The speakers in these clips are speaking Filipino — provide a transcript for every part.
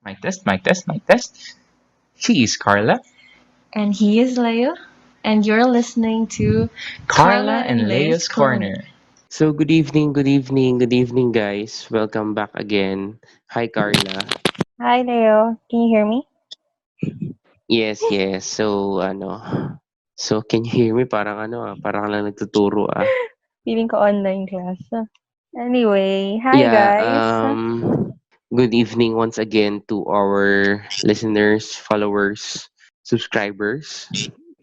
Mic test, mic test, mic test. She is Carla. And he is Leo, and you're listening to Carla Carla and and Leo's Leo's Corner. Corner. So good evening, good evening, good evening, guys. Welcome back again. Hi, Carla. Hi, Leo. Can you hear me? Yes, yes. So can you hear me? Parang lang nagtuturo ah. Feeling ko online class. Anyway, hi Yeah, guys. good evening once again to our listeners, followers, subscribers.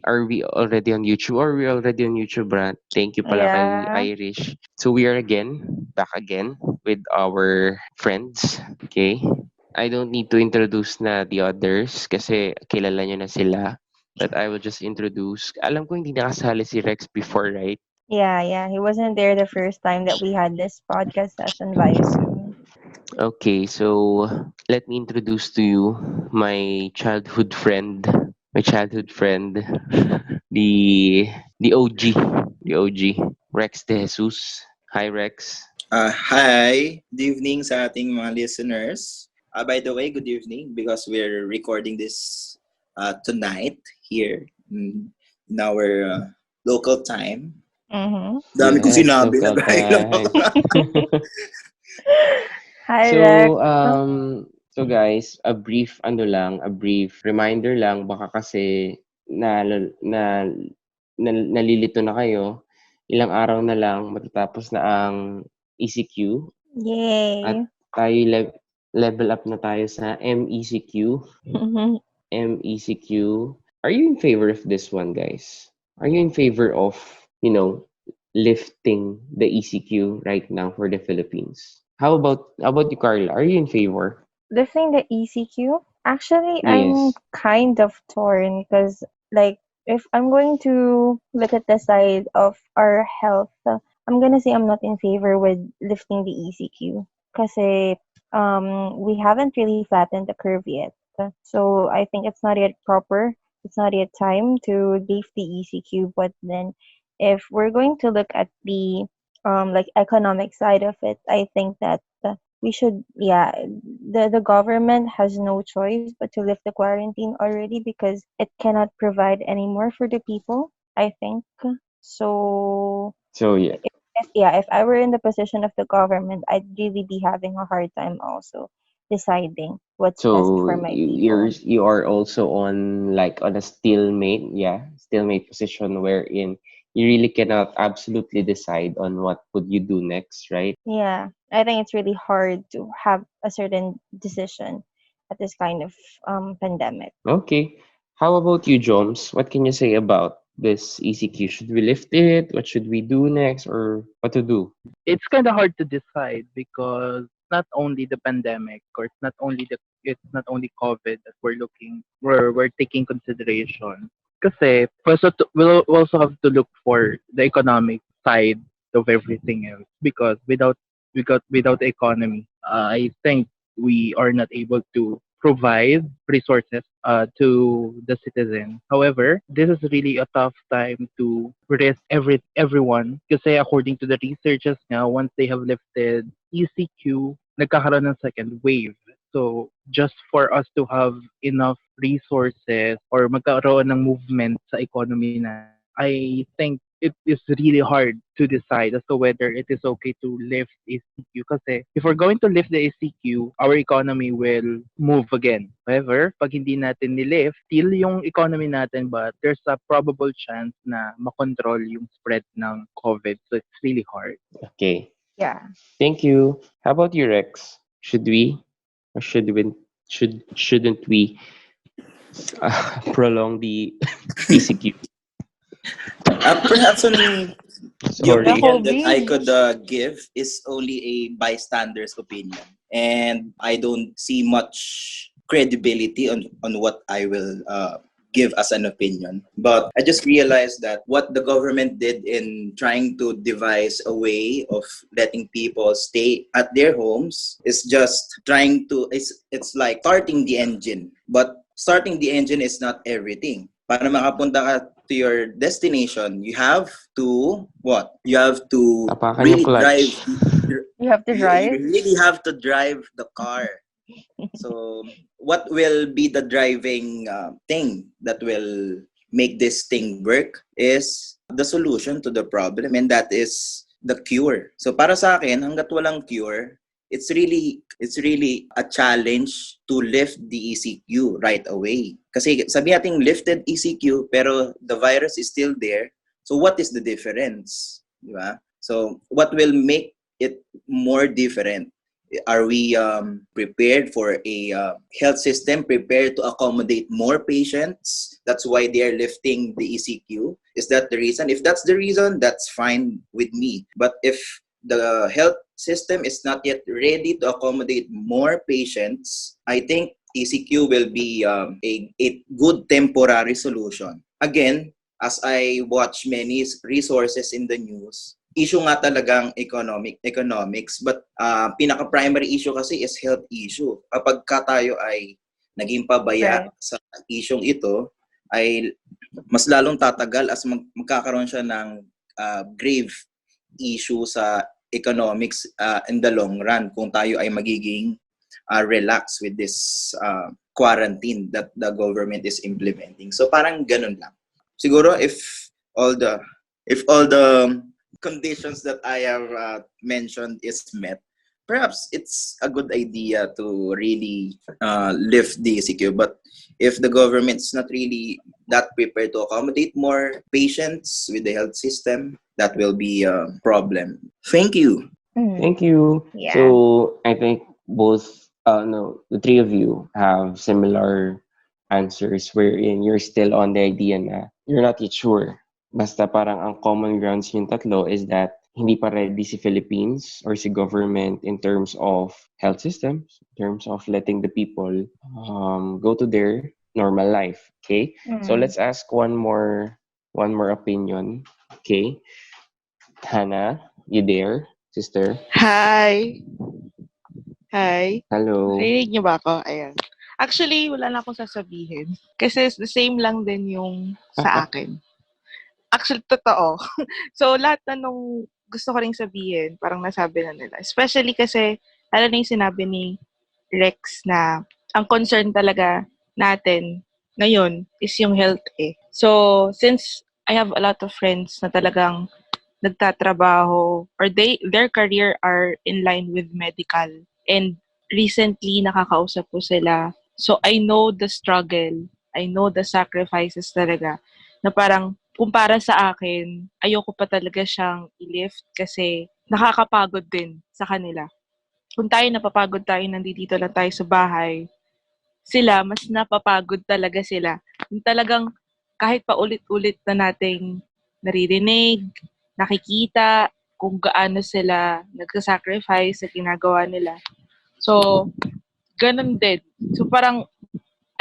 Are we already on YouTube? Or are we already on YouTube, Brad? Thank you pala kay Yeah. Irish. So we are back again with our friends. Okay? I don't need to introduce na the others kasi kilala nyo na sila. But I will just introduce. Alam ko hindi nakasali si Rex before, right? Yeah. He wasn't there the first time that we had this podcast session via Zoom. Okay, so let me introduce to you my childhood friend. My childhood friend, the the OG, the OG, Rex De Jesus. Hi, Rex. Hi, good evening sa ating mga listeners. By the way, good evening because we're recording this tonight here in our local time. Mm-hmm. Dami kong Yes, sinabi, local nag-highlight ako. time. Hi, Rex. So, so guys, a brief reminder lang, baka kasi na, na, nalilito na kayo, ilang araw na lang matatapos na ang ECQ at Yay. tayo level up na tayo sa MECQ. MECQ. Are you in favor of this one, guys? Are you in favor of, lifting the ECQ right now for the Philippines? How about you, Carla? Are you in favor? Lifting the ECQ? Actually, I'm Yes. kind of torn because, like, if I'm going to look at the side of our health, I'm gonna say I'm not in favor with lifting the ECQ because we haven't really flattened the curve yet. So I think it's not yet proper. It's not yet time to lift the ECQ. But then, if we're going to look at the like economic side of it, I think that we should, yeah, the government has no choice but to lift the quarantine already because it cannot provide any more for the people, I think. So So yeah. if I were in the position of the government, I'd really be having a hard time also deciding what's best So for my people. you are also on a stalemate position wherein you really cannot absolutely decide on what would you do next, right? Yeah, I think it's really hard to have a certain decision at this kind of pandemic. Okay. How about you, Joms? What can you say about this ECQ? Should we lift it? What should we do next, or what to do? It's kind of hard to decide because not only the pandemic or it's not only COVID that we're taking consideration. Kasi we'll also have to look for the economic side of everything else because without the economy, I think we are not able to provide resources to the citizen. However, this is really a tough time to risk everyone kasi according to the researchers now, once they have lifted ECQ, nagkakaroon ng second wave. So, just for us to have enough resources or magkaroon ng movement sa economy na, I think it is really hard to decide as to whether it is okay to lift ECQ kasi if we're going to lift the ECQ, our economy will move again. However, pag hindi natin nilift, still yung economy natin but there's a probable chance na makontrol yung spread ng COVID. So it's really hard. Okay. Yeah. Thank you. How about you, Rex? Should we or shouldn't we prolong the ECQ? Perhaps only the The Sorry. whole opinion that I beach. could give is only a bystander's opinion. And I don't see much credibility on what I will give as an opinion. But I just realized that what the government did in trying to devise a way of letting people stay at their homes is just it's like starting the engine. But starting the engine is not everything. para makapunta ka to your destination, you have to what? You have to Tapakan yung really drive. clutch. You have to You drive. really have to drive the car. So, what will be the driving thing that will make this thing work is the solution to the problem, and that is the cure. So, para sa akin, hanggat walang cure, it's really a challenge to lift the ECQ right away. Kasi sabi natin lifted ECQ, pero the virus is still there. So, what is the difference? Di ba? So, what will make it more different? Are we prepared for a health system prepared to accommodate more patients? That's why they are lifting the ECQ. Is that the reason? If that's the reason, that's fine with me. But if the health system is not yet ready to accommodate more patients, I think ECQ will be a good temporary solution. Again, as I watch many resources in the news, issue nga talagang economics, but pinaka-primary issue kasi is health issue. Kapag ka tayo ay naging pabaya Right. sa isyong ito, ay mas lalong tatagal as magkakaroon siya ng grave issue sa economics in the long run kung tayo ay magiging relax with this quarantine that the government is implementing. So parang ganun lang. Siguro all the conditions that I have mentioned is met, perhaps it's a good idea to really lift the ECQ. But if the government's not really that prepared to accommodate more patients with the health system, that will be a problem. Thank you. Thank you. Yeah. So I think both, no, the three of you have similar answers wherein you're still on the idea na you're not yet sure. Basta parang ang common grounds yung tatlo is that hindi pa ready si Philippines or si government in terms of health systems, in terms of letting the people go to their normal life. Okay? So let's ask one more opinion. Okay? Hannah, you there, sister? Hi! Hi! Hello. Narinig niyo ba ako? Ayan. Actually, wala na akong sasabihin. Kasi the same lang din yung sa akin. Actually, totoo. So, lahat na nung gusto ko ring sabihin, parang nasabi na nila. Especially kasi, alam na yung sinabi ni Rex na ang concern talaga natin ngayon is yung health eh. So, since I have a lot of friends na talagang nagtatrabaho or their career are in line with medical, and recently nakakausap ko sila, so I know the struggle, I know the sacrifices talaga, na parang kung para sa akin, ayoko pa talaga siyang i-lift kasi nakakapagod din sa kanila. Kung tayo napapagod tayo, nandito lang tayo sa bahay, sila, mas napapagod talaga sila. Yung talagang kahit pa ulit-ulit na nating naririnig, nakikita, kung gaano sila nagsasacrifice sa ginagawa nila. So, ganun din. So, parang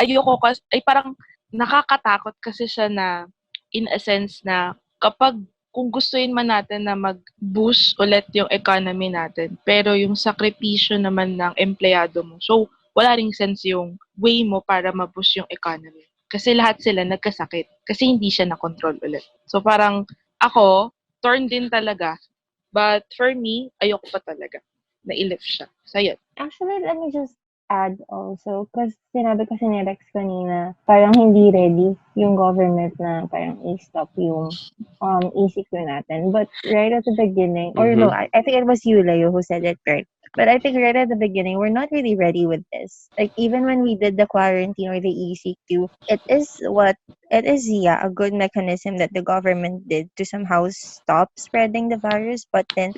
ayoko kasi, ay parang nakakatakot kasi siya na in a sense na kapag kung gustuin man natin na mag-boost ulit yung economy natin, pero yung sakripisyo naman ng empleyado mo. So, wala ring sense yung way mo para ma-boost yung economy. Kasi lahat sila nagkasakit. Kasi hindi siya na-control ulit. So, parang ako, torn din talaga. But for me, ayoko pa talaga na i-lift siya. So, yun. Actually, let me just add also, because sinabi kasi ni Rex kanina, parang hindi ready yung government na parang i-stop yung ECQ natin. But right at the beginning, or no, I think it was you, Leo, who said it right. But I think right at the beginning, we're not really ready with this. Like, even when we did the quarantine or the ECQ, it is, yeah, a good mechanism that the government did to somehow stop spreading the virus. But then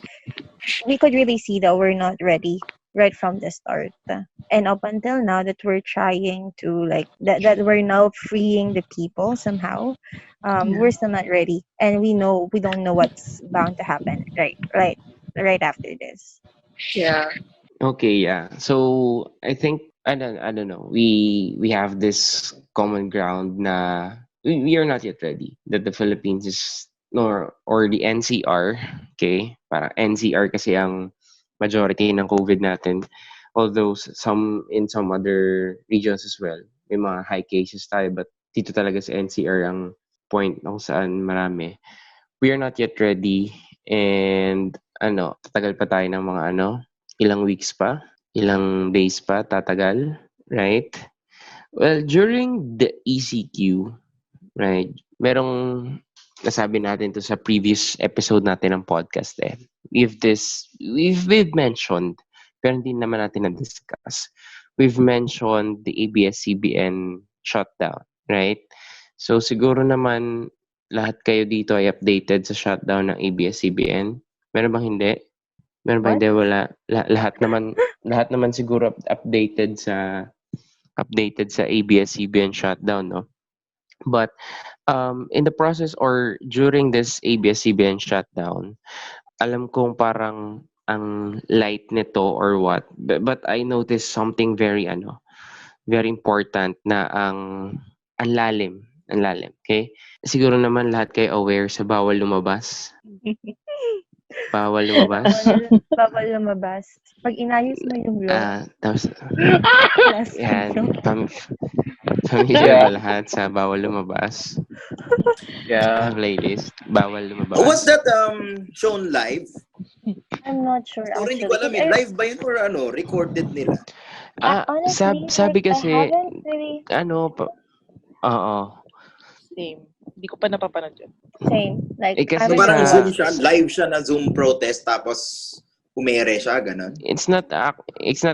we could really see that we're not ready right from the start. And up until now that we're trying to that we're now freeing the people somehow, we're still not ready. And we don't know what's bound to happen right after this. Yeah. Okay, yeah. So I think I don't know. We have this common ground na we are not yet ready. That the Philippines is nor or the NCR, okay? Parang NCR kasi ang majority ng COVID natin. Although some in some other regions as well, may mga high cases tayo, but dito talaga sa NCR ang point kung saan marami. We are not yet ready and tatagal pa tayo ng mga ilang weeks pa, ilang days pa tatagal, right? Well, during the ECQ, right, merong nasabi natin to sa previous episode natin ng podcast we've mentioned, pero hindi naman natin na-discuss. We've mentioned the ABS-CBN shutdown, right? So siguro naman lahat kayo dito ay updated sa shutdown ng ABS-CBN. Meron bang hindi? Meron bang What? hindi? Wala. Lahat naman siguro updated sa ABS-CBN shutdown, no? But in the process or during this ABS-CBN shutdown, alam kong parang ang light nito or what, but I noticed something very very important na ang lalim, okay? Siguro naman lahat kayo aware sa bawal lumabas. Bawal lumabas. Bawal lumabas. Pag inayos mo yung law, Tapos, last yan, time, familiar Yeah. ba lahat sa bawal lumabas? Yeah. Playlist, bawal lumabas. Was that shown live? I'm not sure Sorry, hindi actually. ko alam eh. Live ba yun or recorded nila? Honestly, Sabi like, kasi, I haven't really oo. Same. Hindi ko pa napapanood yun. same. Like, Eh, kasi I So haven't parang really Zoom watched siya, it. live siya na Zoom protest tapos umere siya, ganun. It's not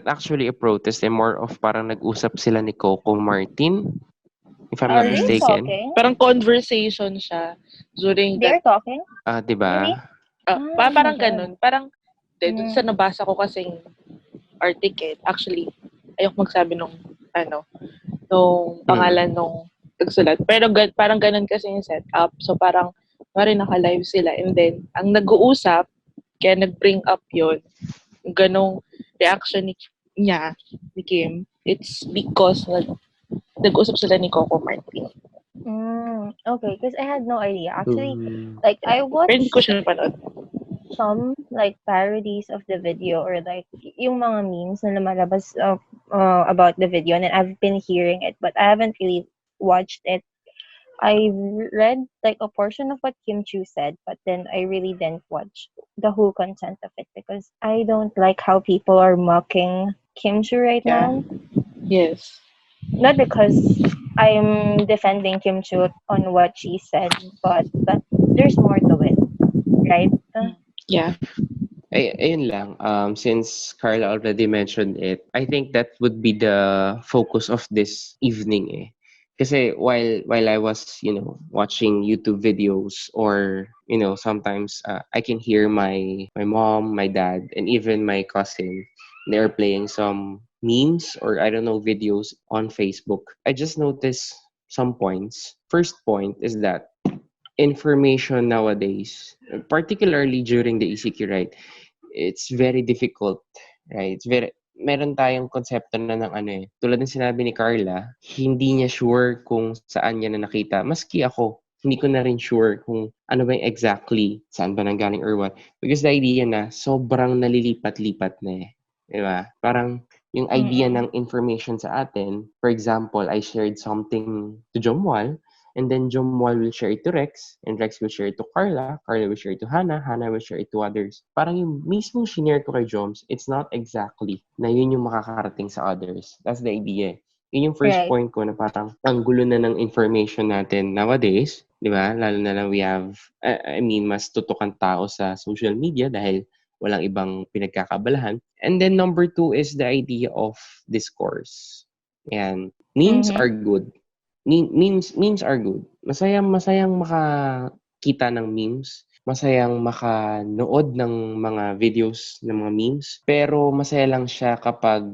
actually a protest, more of parang nag-usap sila ni Coco Martin, if I'm not Are they mistaken. talking? Parang conversation siya during They're that, talking? Diba? Really? Oh parang my God. ganun. Parang, dun sa nabasa ko kasing article, actually, ayoko magsabi nung pangalan nung nagsulat. Pero parang ganun kasi yung setup. So parang, naka-live sila. And then, ang nag-uusap, kaya nag-bring up yun, yung ganong reaction niya, ni Kim, it's because nag-usap sila ni Coco Martin. Okay, because I had no idea. Actually, Mm. like, I Pero hindi ko watched siya napanood. some, like, parodies of the video or, like, yung mga memes na lumalabas about the video, and I've been hearing it, but I haven't really watched it. I read, like, a portion of what Kim Chiu said, but then I really didn't watch the whole content of it because I don't like how people are mocking Kim Chiu right now. Yes. Not because I'm defending Kim Chiu on what she said, but there's more to it, right? Yeah. Ayun lang. Since Carla already mentioned it, I think that would be the focus of this evening eh. Kasi while I was, watching YouTube videos or, sometimes I can hear my mom, my dad, and even my cousin. They're playing some memes or I don't know, videos on Facebook. I just noticed some points. First point is that information nowadays, particularly during the ECQ, right? It's very difficult, right? Meron tayong konsepto na ng tulad ng sinabi ni Carla, hindi niya sure kung saan niya na nakita. Maski ako, hindi ko na rin sure kung ano ba yung exactly, saan ba nanggaling or what. Because the idea na sobrang nalilipat-lipat na eh. Diba? Parang yung idea ng information sa atin, for example, I shared something to Jomwal, and then Jomwal will share it to Rex, and Rex will share it to Carla, Carla will share it to Hannah, Hannah will share it to others. Parang yung mismong shinare ko kay Joms, it's not exactly na yun yung makakarating sa others. That's the idea. Yun yung first Right. point ko na parang ang gulo na ng information natin nowadays, di ba? Lalo na lang we have, mas tutukan tao sa social media dahil walang ibang pinagkakabalahan. And then number 2 is the idea of discourse. Yan. Memes are good. Memes are good. Masayang makakita ng memes. Masayang makanood ng mga videos ng mga memes. Pero masaya lang siya kapag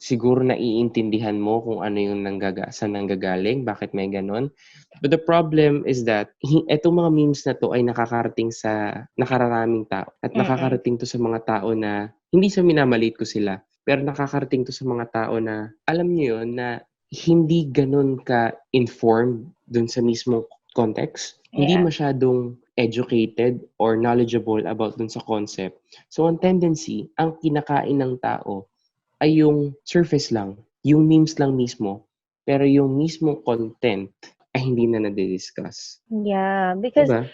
siguro naiintindihan mo kung ano yung saan nanggagaling, bakit may ganon. But the problem is that etong mga memes na to ay nakakarating sa nakararaming tao. At nakakarating to sa mga tao na hindi sa minamalit ko sila. Pero nakakarating to sa mga tao na alam niyo yun na hindi ganun ka-informed dun sa mismong context. Hindi Yeah. masyadong educated or knowledgeable about dun sa concept. So, ang tendency, ang kinakain ng tao ay yung surface lang, yung memes lang mismo. Pero yung mismong content ay hindi na nadi-discuss. Yeah, because Diba?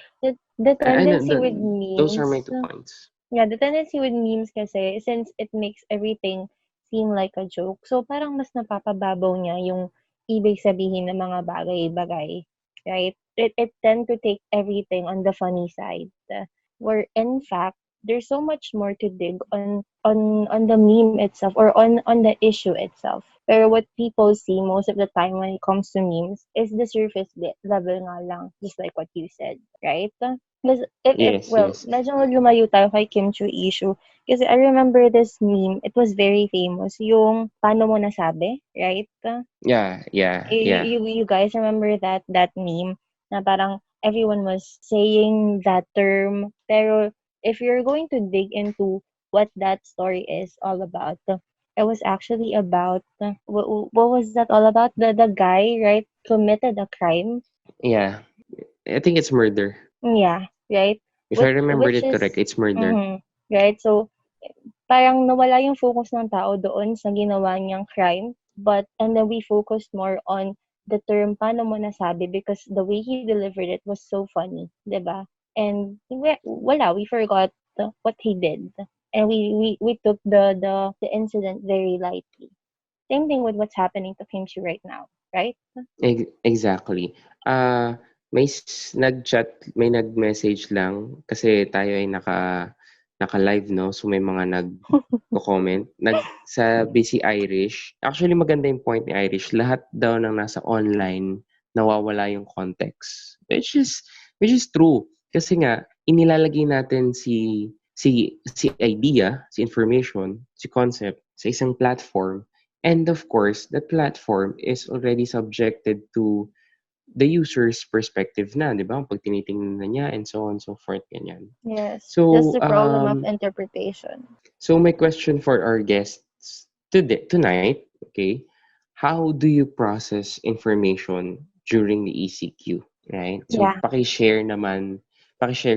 the I know tendency that with those are my memes, 2 points. yeah, the tendency with memes kasi, since it makes everything seem like a joke, so parang mas napapababaw niya yung ibig sabihin ng mga bagay-bagay, right? It tend to take everything on the funny side, where in fact there's so much more to dig on the meme itself, or on the issue itself. Pero what people see most of the time when it comes to memes is the surface level nga lang, just like what you said, right? Because if Yes, well, yes. medyo lumayo tayo kay Kim Chiu issue. Kasi I remember this meme, it was very famous, yung paano mo nasabi, right? Yeah, yeah, yeah. You guys remember that meme na parang everyone was saying that term, pero if you're going to dig into what that story is all about, it was actually about what was that all about? The guy, right, committed a crime. Yeah. I think it's murder. Yeah, right. If I remembered Which it is correct, it's murder. right. So parang nawala yung focus ng tao doon sa ginawa niyang crime, and then we focused more on the term paano mo nasabi, because the way he delivered it was so funny, 'di ba? And we forgot what he did. And we took the incident very lightly. Same thing with what's happening to Kimchi right now, right? Exactly. May nag-message lang kasi tayo ay naka-live, no? So may mga nag-comment. Sabi si Irish. Actually, maganda yung point ni Irish. Lahat daw ng nasa online nawawala yung context. Which is true. Kasi nga inilalagay natin si idea, si information, si concept sa isang platform. And of course, that platform is already subjected to the user's perspective na, di ba? Pag tinitingnan na niya and so on and so forth, ganyan. Yes, that's So, the problem of interpretation. so my question for our guests tonight, okay, how do you process information during the ECQ, right? So, Yeah. paki-share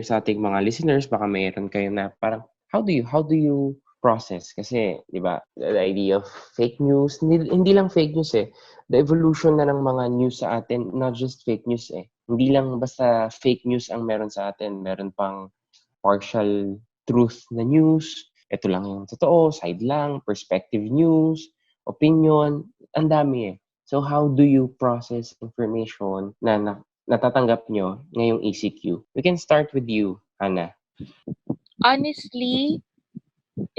sa ating mga listeners, baka mayroon kayo na parang, how do you process? Kasi, di ba, the idea of fake news, hindi lang fake news eh. The evolution na ng mga news sa atin, not just fake news eh. Hindi lang basta fake news ang meron sa atin, meron pang partial truth na news, ito lang yung totoo, side lang, perspective news, opinion, ang dami eh. So how do you process information na natatanggap nyo ngayong ECQ? We can start with you, Hannah. Honestly,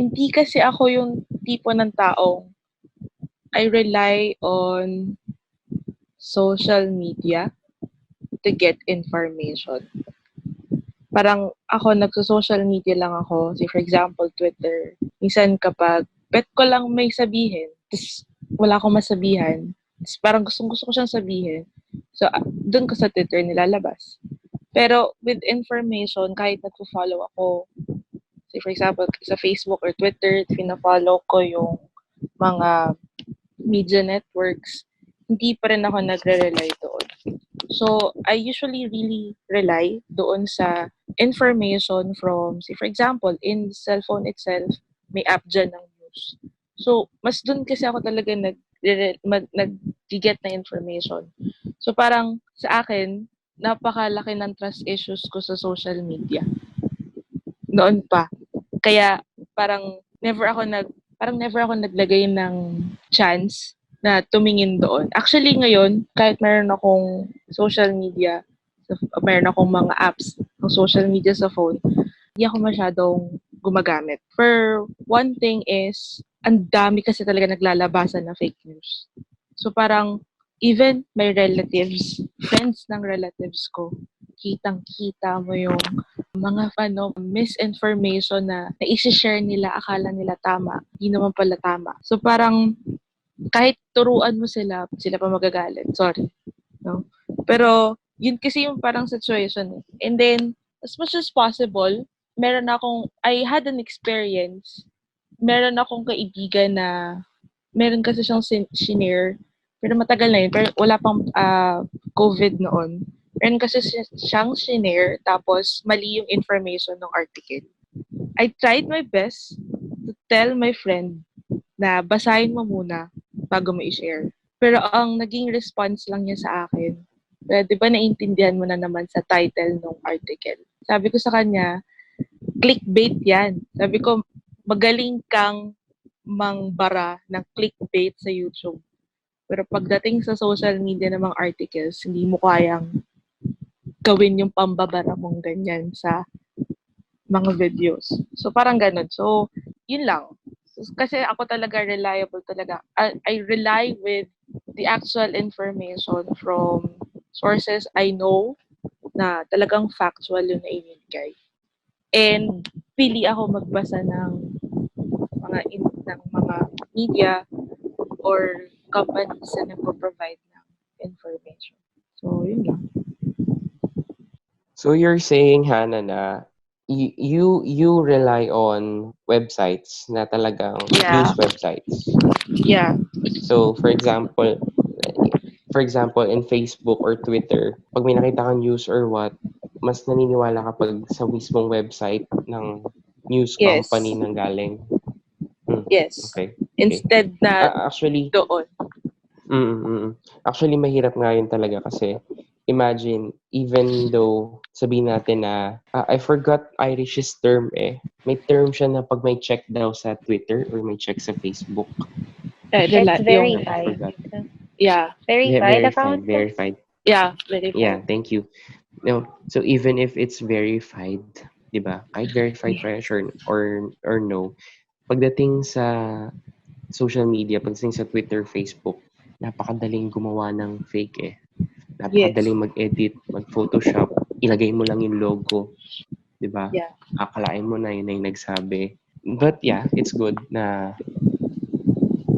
hindi kasi ako yung tipo ng taong I rely on social media to get information. Parang ako, nagso-social media lang ako. Say, for example, Twitter. Minsan kapag bet ko lang may sabihin, tapos wala akong masabihan, tapos parang gusto ko siyang sabihin. So, doon ko sa Twitter nilalabas. Pero with information, kahit nagpo-follow ako, say, for example, sa Facebook or Twitter, pina-follow ko yung mga media networks, hindi pa rin ako nagre-rely doon. So, I usually really rely doon sa information from, say, for example, in the cellphone itself, may app dyan ng news. So, mas doon kasi ako talaga nag-get na information. So, parang sa akin, napakalaki ng trust issues ko sa social media. Noon pa. Kaya, never ako naglagay ng chance na tumingin doon. Actually, ngayon, kahit meron akong social media, meron akong mga apps ng social media sa phone, hindi ako masyadong gumagamit. For one thing is, ang dami kasi talaga naglalabasan na fake news. So parang, even my relatives, friends ng relatives ko, kitang-kita mo yung mga misinformation na i-share nila, akala nila tama, hindi naman pala tama. So parang, kahit turuan mo sila pa magagalit. Sorry. No? Pero, yun kasi yung parang situation. And then, as much as possible, I had an experience, meron akong kaibigan na, meron kasi siyang shinare, pero matagal na yun, pero wala pang COVID noon. Meron kasi siyang shinare, tapos mali yung information ng article. I tried my best to tell my friend na basahin mo muna bago mo i-share. Pero ang naging response lang niya sa akin, di ba naiintindihan mo na naman sa title ng article? Sabi ko sa kanya, clickbait yan. Sabi ko, magaling kang mangbara ng clickbait sa YouTube. Pero pagdating sa social media ng mga articles, hindi mo kayang gawin yung pambabara mong ganyan sa mga videos. So, parang ganun. So, yun lang. Kasi ako talaga reliable talaga. I rely with the actual information from sources I know na talagang factual yung naibigay. And pili ako magbasa ng mga media or companies na nagpo-provide ng information. So, yun lang. So you're saying, Hannah, na you rely on websites na talagang Yeah. news websites. Yeah. So for example, in Facebook or Twitter, pag may nakita kang news or what, mas naniniwala ka pag sa mismong website ng news Yes. company nang galing. Yes. Okay. Instead na Actually, doon. Actually, mahirap nga yun talaga kasi imagine, even though sabihin natin na, I forgot Irish's term eh. May term siya na pag may check daw sa Twitter or may check sa Facebook. It's I verified. forgot. Yeah. Verified account? Verified. Yeah, verified. Yeah, thank you. No, so even if it's verified, di ba? Kahit verified pressure or no, pagdating sa social media, pagdating sa Twitter, Facebook, napakadaling gumawa ng fake eh. Napakadaling mag-edit, mag-Photoshop, ilagay mo lang yung logo, 'di ba? Yeah. Akalain mo na yun na yung nagsabi. But yeah, it's good na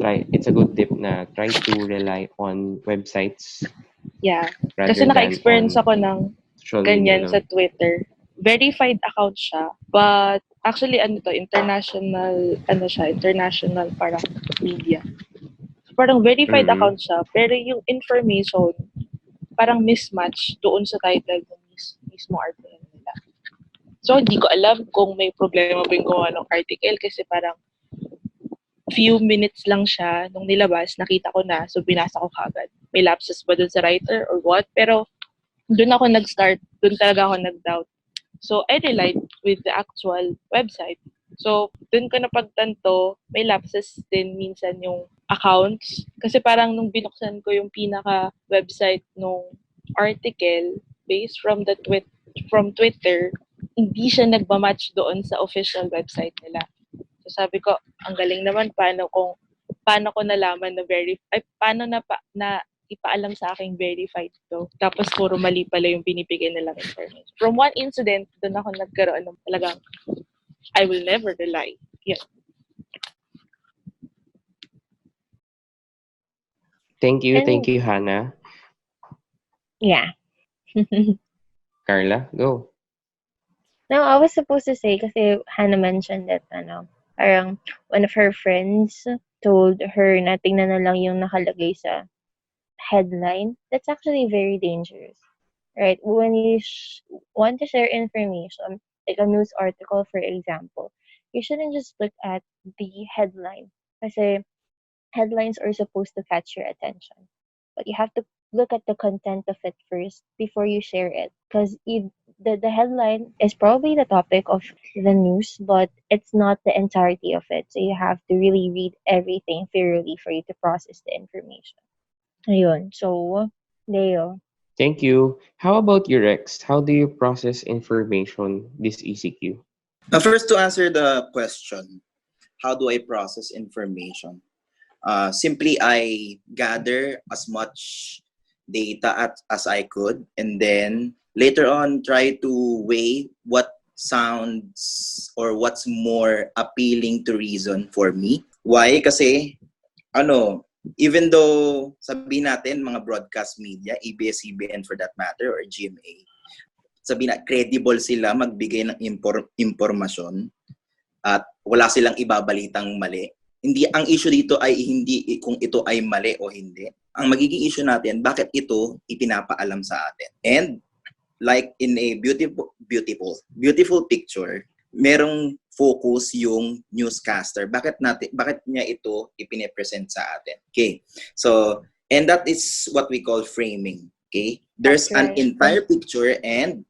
it's a good tip na try to rely on websites. Yeah. Rather Kasi naka-experience than ako ng ganyan sa Twitter. Verified account siya, but actually international parang media. So, parang verified account siya, pero yung information parang mismatch doon sa title ng mismo article nila. So, hindi ko alam kung may problema ba yung gawa ng article kasi parang few minutes lang siya nung nilabas, nakita ko na, so binasa ko kaagad. May lapses ba doon sa writer or what? Pero doon ako nag-start, doon talaga ako nag-doubt. So, I relied with the actual website. So, doon ko napagtanto, may lapses din minsan yung accounts. Kasi parang nung binuksan ko yung pinaka-website nung article based from from Twitter, hindi siya nagmamatch doon sa official website nila. So, sabi ko, ang galing naman paano ko nalaman na paano na ipaalam sa aking verified to. Tapos puro mali pala yung binibigay nilang information. From one incident, doon ako nagkaroon ng talagang I will never rely. Yeah. Thank you, Hannah. Yeah. Carla, go. No, I was supposed to say kasi Hannah mentioned that parang one of her friends told her na tingnan na lang yung nakalagay sa headline. That's actually very dangerous, right? When you want to share information, like a news article, for example, you shouldn't just look at the headline. Kasi headlines are supposed to catch your attention. But you have to look at the content of it first before you share it. Because the headline is probably the topic of the news, but it's not the entirety of it. So you have to really read everything thoroughly for you to process the information. Ayun. So, Leo. Thank you. How about you, Rex? How do you process information this ECQ? First, to answer the question, how do I process information? Simply, I gather as much data as I could, and then later on try to weigh what sounds or what's more appealing to reason for me. Why? Kasi, even though sabihin natin mga broadcast media, ABS-CBN for that matter, or GMA, sabihin na credible sila magbigay ng impormasyon at wala silang ibabalitang mali. Hindi, ang issue dito ay hindi kung ito ay mali o hindi. Ang magiging issue natin, bakit ito ipinapaalam sa atin. And like in a beautiful picture, merong focus yung newscaster. Bakit niya ito ipine-present sa atin? Okay. So, and that is what we call framing. Okay? There's That's an right. entire picture, and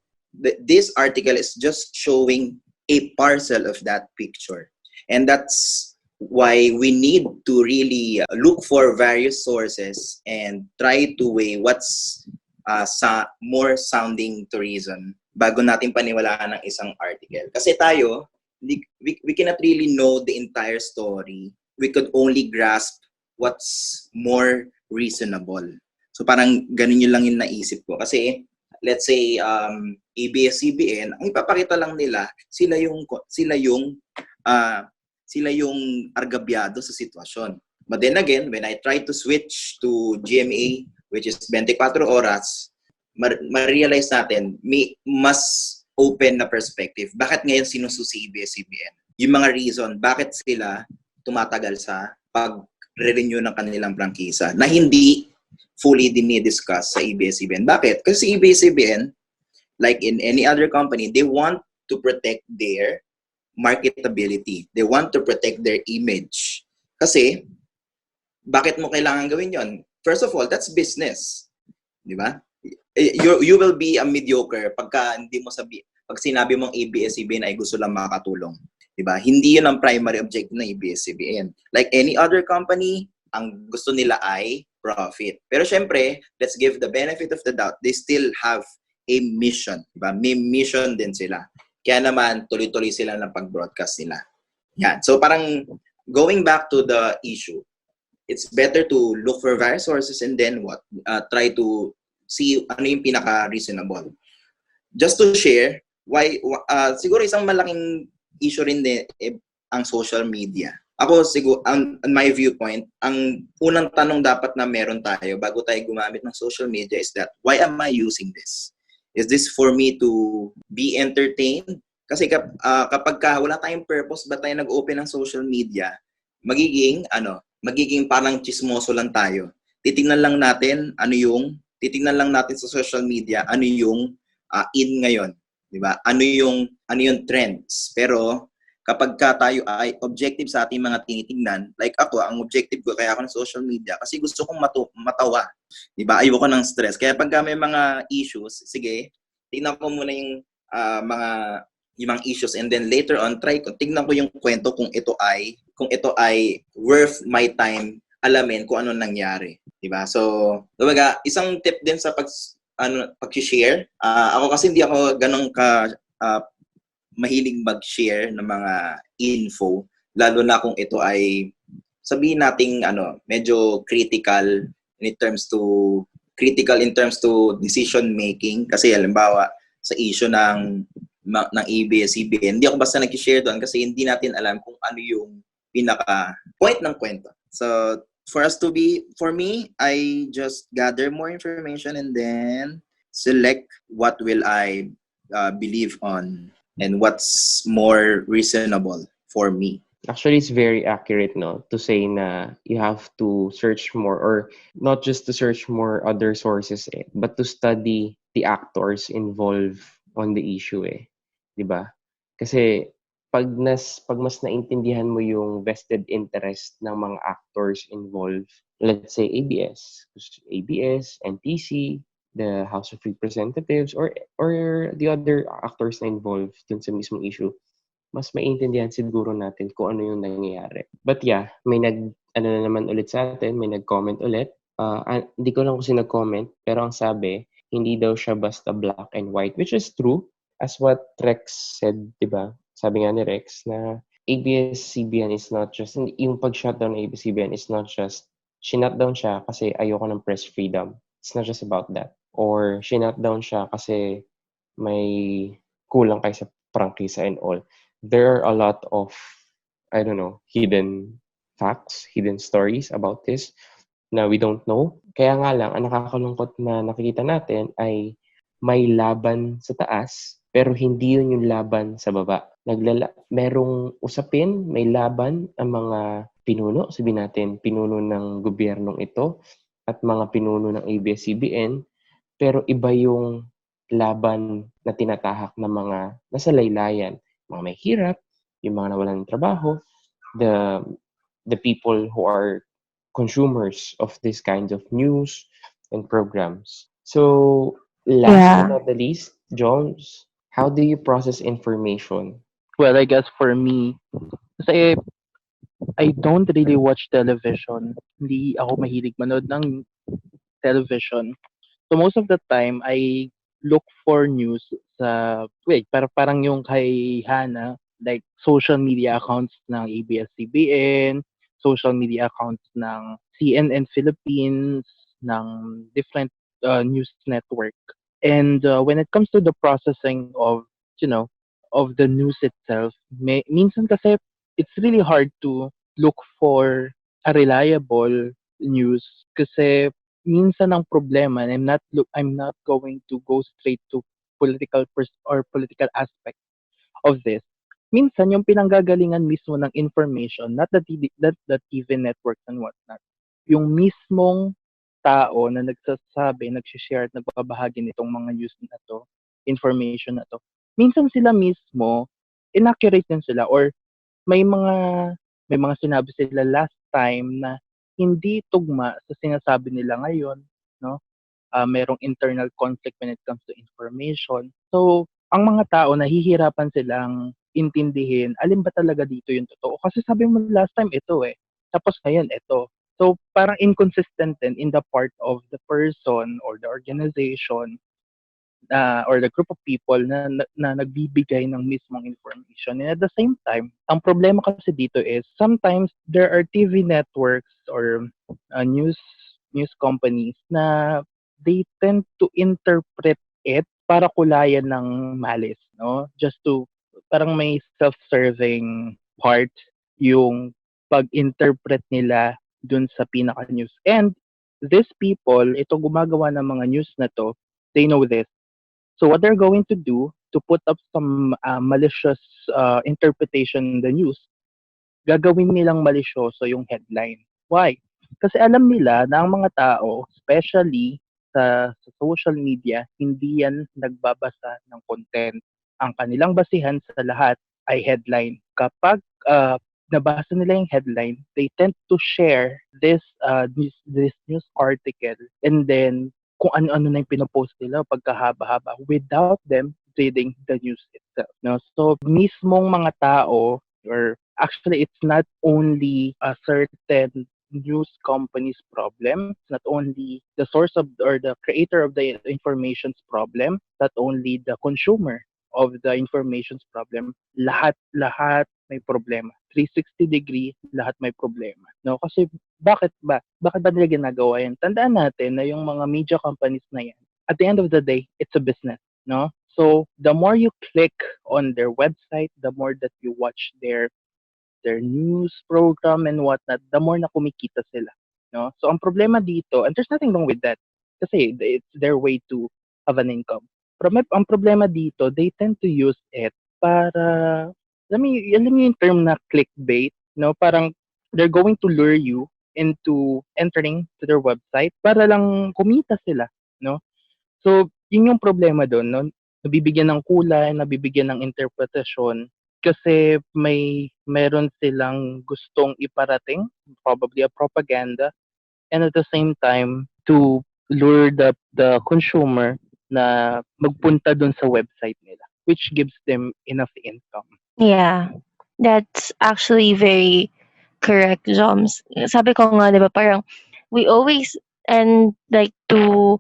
this article is just showing a parcel of that picture. And that's why we need to really look for various sources and try to weigh what's more sounding to reason bago natin paniwalaan ng isang article. Kasi tayo, we cannot really know the entire story. We could only grasp what's more reasonable. So parang ganun yun lang yung naisip ko. Kasi let's say ABS-CBN, ang ipapakita lang nila sila yung argabyado sa sitwasyon. But then again, when I try to switch to GMA, which is 24 oras, ma-realize natin, may mas open na perspective. Bakit ngayon sinususi ABS-CBN? Yung mga reason, bakit sila tumatagal sa pag-renew ng kanilang prangkisa na hindi fully dinidiscuss sa ABS-CBN. Bakit? Kasi ABS-CBN, like in any other company, they want to protect their marketability. They want to protect their image. Kasi, bakit mo kailangan gawin yon? First of all, that's business. Di ba? You will be a mediocre pagka hindi mo pag sinabi mong ABS-CBN ay gusto lang makatulong. Di ba? Hindi yun ang primary objective ng ABS-CBN. Like any other company, ang gusto nila ay profit. Pero syempre, let's give the benefit of the doubt. They still have a mission. Diba? May mission din sila. Kaya naman, tuloy-tuloy sila ng pag-broadcast nila. Yan. So parang going back to the issue, it's better to look for various sources and then try to see ano yung pinaka-reasonable. Just to share, siguro isang malaking issue rin din ang social media. Ako siguro, on my viewpoint, ang unang tanong dapat na meron tayo bago tayo gumamit ng social media is that, why am I using this? Is this for me to be entertained? Kasi kapag wala tayong purpose, ba tayo nag-open ng social media, magiging parang chismoso lang tayo. Titingnan lang natin sa social media ano yung in ngayon, 'di ba? Ano yung trends. Pero kapag tayo ay objective sa ating mga tinitingnan, like ako, ang objective ko kaya ako ng social media kasi gusto kong matawa. 'Di ba? Ayoko ng stress. Kaya pag may mga issues, sige, tingnan ko muna yung mga issues and then later on tignan ko yung kwento kung ito ay worth my time alamin kung ano nangyari, 'di ba? So, kumbaga, isang tip din sa pag-share. Ako kasi hindi ako ganun mahilig mag-share ng mga info, lalo na kung ito ay sabihin nating medyo critical in terms to decision making. Kasi halimbawa sa issue ng ABS-CBN, hindi ako basta nag-share doon kasi hindi natin alam kung ano yung pinaka point ng kwento. So for me, I just gather more information and then select what will I believe on and what's more reasonable for me. Actually, it's very accurate, no, to say na you have to search more, or not just to search more other sources, but to study the actors involved on the issue, 'di ba? Kasi pag mas naintindihan mo yung vested interest ng mga actors involved, let's say ABS, NTC, the House of Representatives, or the other actors na involved dun sa mismong issue, mas maintindihan siguro natin kung ano yung nangyayari. But yeah, may naman ulit sa atin, may nag-comment ulit. Hindi ko lang kasi nag-comment, pero ang sabi, hindi daw siya basta black and white, which is true, as what Rex said, di ba? Sabi nga ni Rex na ABS-CBN is not just, yung pag-shutdown ng ABS-CBN is not just, shutdown siya kasi ayoko ng press freedom. It's not just about that. Or shutdown siya kasi may kulang kayo sa prangkisa and all. There are a lot of, hidden facts, hidden stories about this na we don't know. Kaya nga lang, ang nakakalungkot na nakikita natin ay may laban sa taas, pero hindi yun yung laban sa baba. Merong usapin, may laban ang mga pinuno, sabihin natin, pinuno ng gobyernong ito at mga pinuno ng ABS-CBN, pero iba yung laban na tinatahak ng mga nasa laylayan, mga may hirap, yung mga nawalan ng trabaho, the people who are consumers of this kinds of news and programs. So, last but Yeah. not the least, Jones, how do you process information? Well, I guess for me, kasi I don't really watch television. Hindi ako mahilig manood ng television. So most of the time, I look for news sa, wait, parang yung kay Hana, like social media accounts ng ABS-CBN, social media accounts ng CNN Philippines, ng different news network. And when it comes to the processing of, you know, of the news itself, minsan kasi it's really hard to look for a reliable news kasi minsan ang problema, and I'm not going to go straight to or political aspect of this. Minsan yung pinanggagalingan mismo ng information, not the TV networks and whatnot. Yung mismong tao na nagsasabi, nagshishare at nagbabahagi nitong mga news na to, information na to. Minsan sila mismo, inaccurate din sila or may mga may mga sinabi sila last time na hindi tugma sa sinasabi nila ngayon, no? Merong internal conflict when it comes to information. So, ang mga tao nahihirapan silang intindihin alin ba talaga dito yung totoo. Kasi sabi mo last time ito eh. Tapos ngayon ito. So, parang inconsistent din in the part of the person or the organization or the group of people na nagbibigay ng mismong information. And at the same time, ang problema kasi dito is sometimes there are TV networks or news companies na they tend to interpret it para kulayan ng malis, no? Just to parang may self-serving part yung pag-interpret nila dun sa pinaka-news. And these people, ito gumagawa ng mga news na to, they know this. So what they're going to do to put up some malicious interpretation in the news, gagawin nilang malisyoso yung headline. Why? Kasi alam nila na ang mga tao, especially sa social media, hindi yan nagbabasa ng content. Ang kanilang basihan sa lahat ay headline. Kapag nabasa nila yung headline, they tend to share this news article, and then kung ano-ano na yung pinopost nila pagkahaba-haba without them reading the news itself. No? So, mismong mga tao, or actually it's not only a certain news company's problem, it's not only the source of or the creator of the information's problem, not only the consumer of the information's problem, lahat may problema. 360 degree, lahat may problema. No? Kasi bakit ba? Bakit ba nila ginagawa yan? Tandaan natin na yung mga media companies na yan, at the end of the day, it's a business. No? So, the more you click on their website, the more that you watch their news program and whatnot, the more na kumikita sila. No? So, ang problema dito, and there's nothing wrong with that, kasi it's their way to have an income. Pero ang problema dito, they tend to use it para, alam mo yung term na clickbait, no? Parang they're going to lure you into entering to their website para lang kumita sila, no? So, yun yung problema doon, no? Nabibigyan ng kulay, nabibigyan ng interpretasyon kasi meron silang gustong iparating, probably a propaganda, and at the same time to lure the consumer na magpunta doon sa website nila, which gives them enough income. Yeah. That's actually very correct, Joms. Sabi ko nga, di ba, parang we always, and like to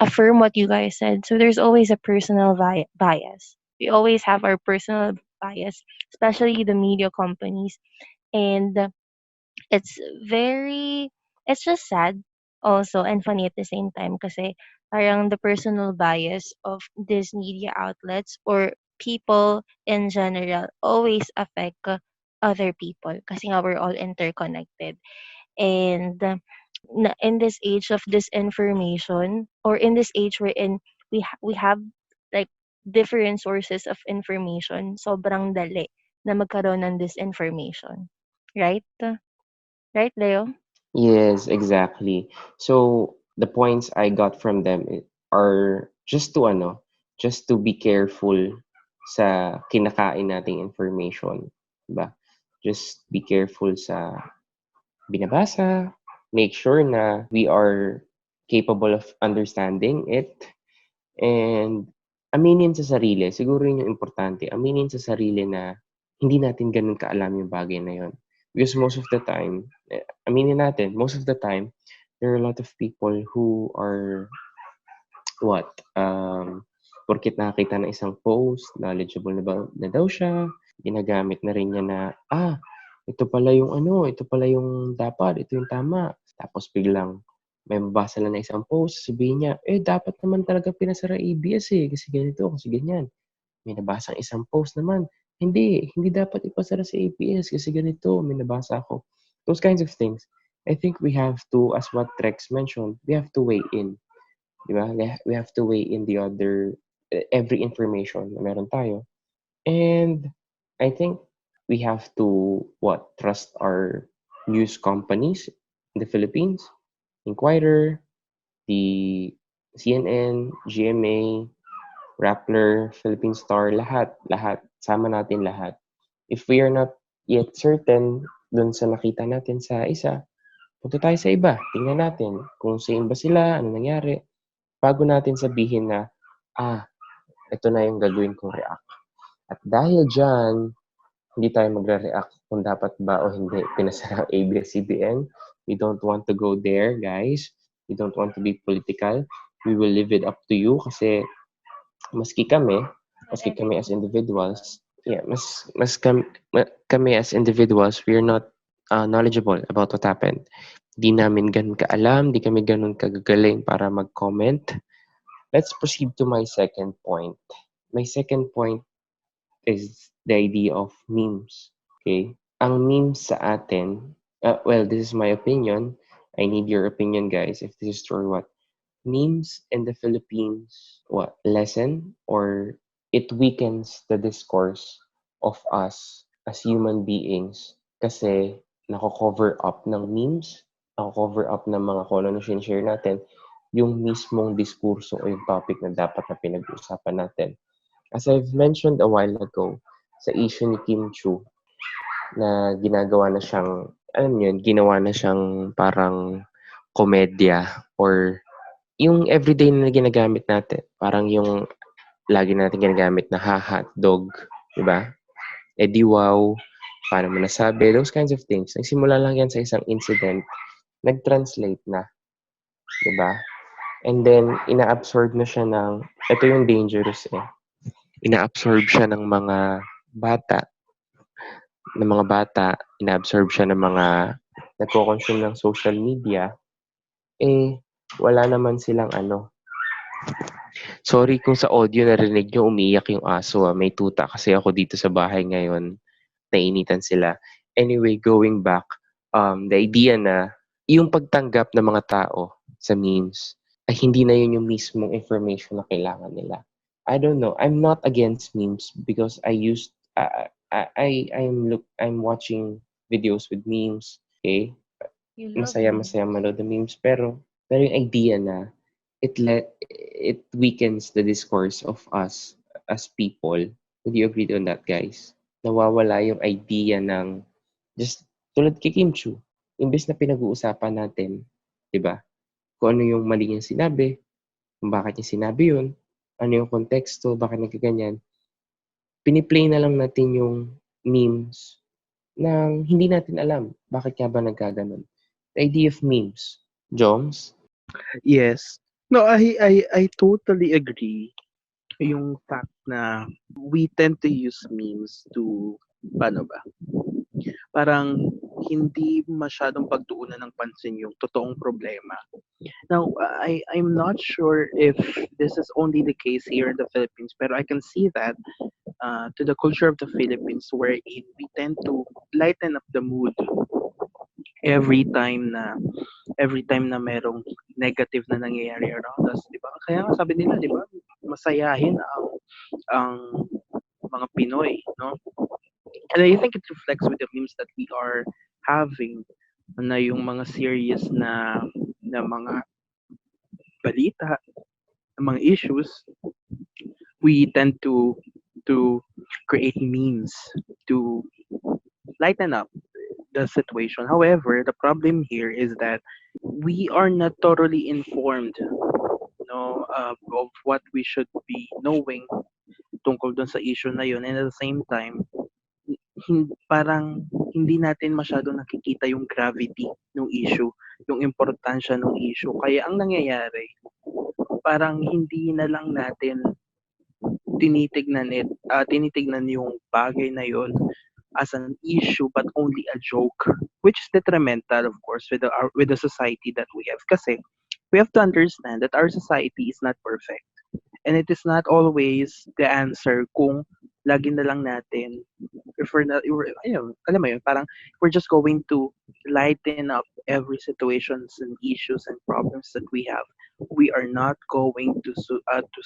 affirm what you guys said, so there's always a personal bias. We always have our personal bias, especially the media companies. And it's very, it's just sad also and funny at the same time kasi parang the personal bias of these media outlets or people in general always affect other people kasi nga we're all interconnected. And in this age of disinformation, or in this age wherein we have like different sources of information, sobrang dali na magkaroon ng disinformation. Right? Right, Leo? Yes, exactly. So the points I got from them are just to be careful sa kinakain nating information, 'di ba? Just be careful sa binabasa. Make sure na we are capable of understanding it, and aminin sa sarili. Siguro yun yung importante. Aminin sa sarili na hindi natin ganun kaalam yung bagay na yun. Because most of the time, aminin natin, most of the time, there are a lot of people who are what? Porket nakakita ng isang post, knowledgeable na daw siya, ginagamit na rin niya na, ito pala yung ano, ito pala yung dapat, ito yung tama. Tapos biglang may mabasa lang na isang post, sabihin niya, dapat naman talaga pinasara ABS kasi ganito, kasi ganyan. May nabasa isang post naman, hindi dapat ipasara sa ABS kasi ganito, may nabasa ako. Those kinds of things. I think we have to, as what Trex mentioned, we have to weigh in. Diba? We have to weigh in the other, every information na meron tayo. And I think we have to, trust our news companies in the Philippines, Inquirer, the CNN, GMA, Rappler, Philippine Star, lahat. Sama natin lahat. If we are not yet certain dun sa nakita natin sa isa, punta tayo sa iba. Tingnan natin kung same ba sila, ano nangyari. Bago natin sabihin na, ito na yung gagawin kong react. At dahil dyan, hindi tayo magre-react kung dapat ba o hindi pinasara ang ABS-CBN. We don't want to go there, guys. We don't want to be political. We will leave it up to you kasi maski kami as individuals, kami as individuals, we are not knowledgeable about what happened. Di namin ganun kaalam, di kami ganun kagagaling para mag-comment. Let's proceed to my second point. My second point is the idea of memes. Okay? Ang memes sa atin, this is my opinion. I need your opinion, guys, if this is true or what. Memes in the Philippines, lessen or it weakens the discourse of us as human beings kasi nako-cover up ng memes, nako-cover up ng mga kung ano share natin, yung mismong diskurso o yung topic na dapat na pinag-uusapan natin. As I've mentioned a while ago, sa issue ni Kim Chiu, na ginagawa na siyang, ginawa na siyang parang komedya or yung everyday na ginagamit natin. Parang yung lagi natin ginagamit na hotdog, di ba? Di wow, paano mo nasabi, those kinds of things. Nagsimula lang yan sa isang incident, nag-translate na, di ba? And then, ina-absorb na siya ng, ito yung dangerous ina-absorb siya ng mga bata, ina-absorb siya ng mga nagko-consume ng social media, wala naman silang Sorry kung sa audio narinig nyo umiyak yung aso. May tuta kasi ako dito sa bahay ngayon. Nainitan sila. Anyway, going back, the idea na yung pagtanggap ng mga tao sa memes ay hindi na yun yung mismong information na kailangan nila. I don't know. I'm not against memes because I'm watching videos with memes. Okay? You love Masaya me. manood ng memes pero yung idea na it weakens the discourse of us as people. Would you agree on that, guys? Nawawala yung idea ng just tulad kay Kim Chiu. Imbes na pinag-uusapan natin, 'di ba? Kung ano yung mali niyang sinabi, kung bakit niya sinabi yun, ano yung konteksto, bakit nagkaganyan. Piniplay na lang natin yung memes na hindi natin alam bakit nga ba nagkaganon. The idea of memes. Joms? Yes. No, I totally agree. Yung fact na we tend to use memes to, paano ba? Parang hindi masyadong pagtuunan ng pansin yung totoong problema. Now, I'm not sure if this is only the case here in the Philippines, pero I can see that to the culture of the Philippines wherein we tend to lighten up the mood every time na merong negative na nangyayari around us, di ba? Kaya nga sabi nila, di ba, masayahin ang mga Pinoy, no? And I think it reflects with the memes that we are having na yung mga serious na mga balita, na mga issues, we tend to create memes to lighten up the situation. However, the problem here is that we are not thoroughly informed, of what we should be knowing tungkol dun sa issue na yun, and at the same time, parang hindi natin masyadong nakikita yung gravity ng issue, yung importansya ng issue. Kaya ang nangyayari, parang hindi na lang natin tinitignan yung bagay na yon as an issue but only a joke, which is detrimental of course with the society that we have. Kasi we have to understand that our society is not perfect. And it is not always the answer kung lagi na lang natin if we're not, ayun, alam mo yun, parang we're just going to lighten up every situations and issues and problems that we have. We are not going to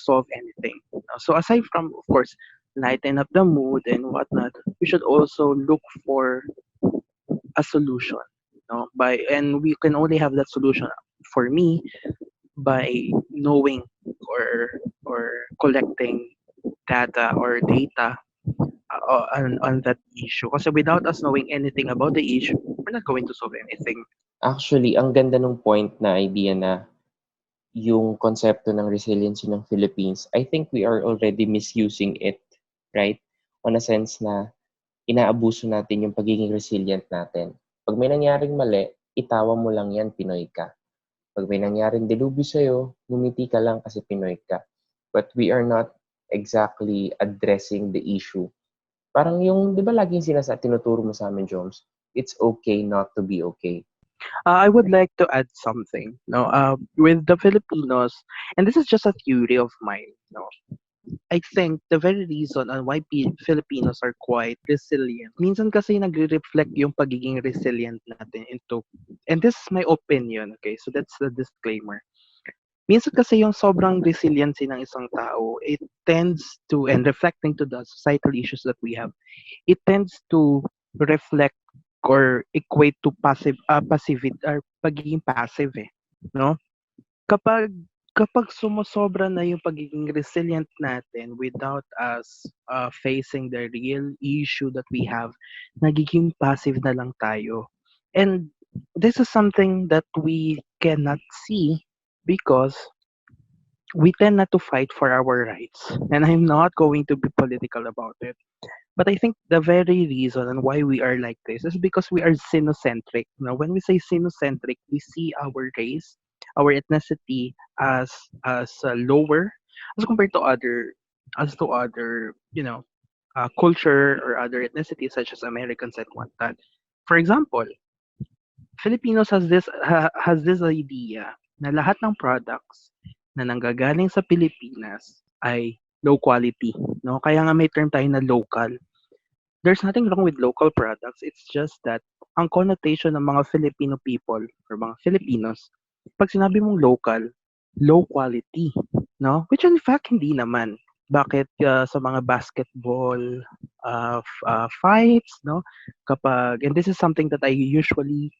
solve anything. So aside from, of course, lighten up the mood and whatnot, we should also look for a solution. And we can only have that solution for me by knowing or collecting data on that issue. Kasi without us knowing anything about the issue, we're not going to solve anything. Actually, ang ganda ng point na idea na yung konsepto ng resiliency ng Philippines, I think we are already misusing it, right? On a sense na inaabuso natin yung pagiging resilient natin. Pag may nangyaring mali, itawa mo lang yan, Pinoy ka. Pag may nangyaring delubi sa'yo, ngumiti ka lang kasi Pinoy ka. But we are not exactly addressing the issue. Parang yung, di ba laging tinuturo mo sa amin, Joms, it's okay not to be okay. I would like to add something. With the Filipinos, and this is just a theory of mine. I think the very reason on why Filipinos are quite resilient, minsan kasi nagre-reflect yung pagiging resilient natin into, and this is my opinion, okay? So that's the disclaimer. Minsan kasi yung sobrang resiliency ng isang tao, it tends to, and reflecting to the societal issues that we have, it tends to reflect or equate to passivity or pagiging passive no? Kapag sumosobra na yung pagiging resilient natin without us facing the real issue that we have, nagiging passive na lang tayo. And this is something that we cannot see because we tend not to fight for our rights. And I'm not going to be political about it. But I think the very reason and why we are like this is because we are xenocentric. When we say xenocentric, we see our race, our ethnicity as lower as compared to other culture or other ethnicities such as Americans and whatnot. For example, Filipinos has this idea na lahat ng products na nanggagaling sa Pilipinas ay low quality, no? Kaya nga may term tayo na local. There's nothing wrong with local products. It's just that ang connotation ng mga Filipino people or mga Filipinos, pag sinabi mong local, low quality, no? Which in fact hindi naman. Bakit sa mga basketball fights, no? And this is something that I usually